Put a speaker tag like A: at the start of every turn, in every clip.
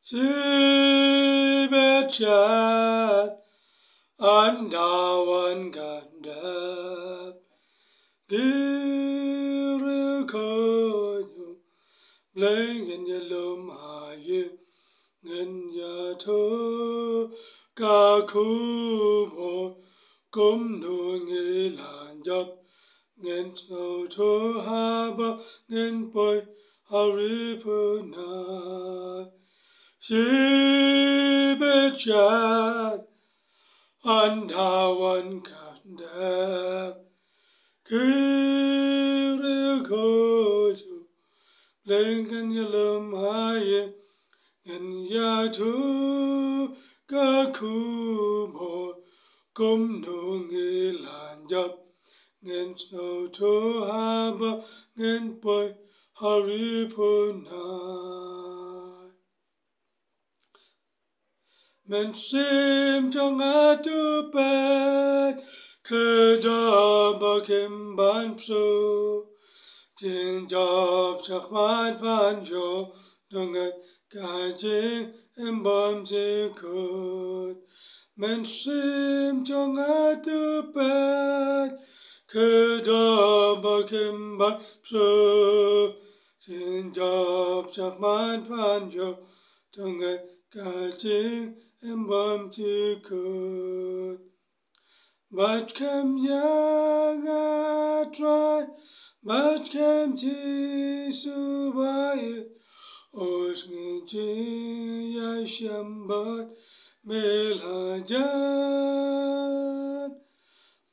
A: Sibechat andawan gandap Dirikoyu Blangen yalum haye Ngenyato Kakumo Kumno ngilanjap Ngento to haba Ngenpoy haripuna Sibechat andawan gandap Kirikoyu Blanken yalum haye Ngenyatu kakumo kumno ngilanjap Ngento to haba ngenpoy haripuna Mensim jangatupet kedaba kimbanpsu Jinjab sakmat panjo dungat kajing embam zikut Mensim jangatupet kedaba kimbanpsu Jinjab sakmat panjo dungat kajing embam zikut But come young try But come Jisubaye Osngi Yashambat Melhajan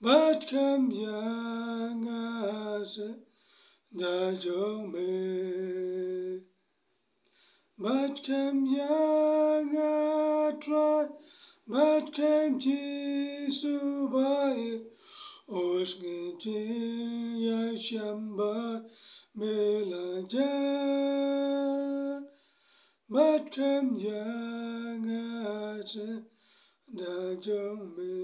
A: But come young Dajome But come young try But come Jisubaye Osngi Yashambat Melajan But come young Dajome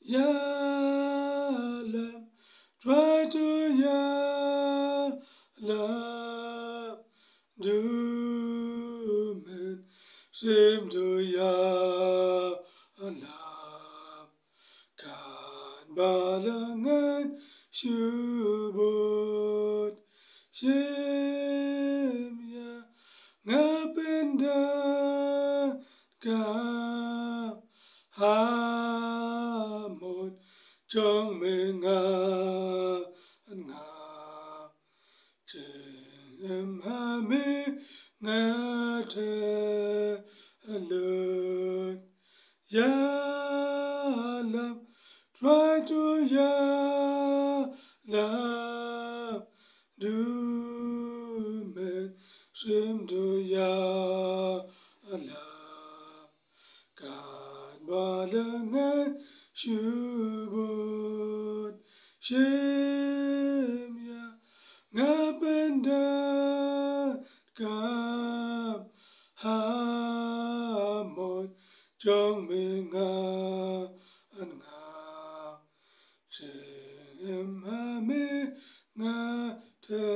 A: Yalam Try to Yalam Dumen Sim to Yalam Kan balangan syubut Simya ngapenda kam hamon Chong menga ngam Chem hami ngate alun Yalam Try to Yalam Dumen Sim to Yalam Kan balangan syubut Simya ngapenda kam hamon Chong menga ngam Chem hami ngate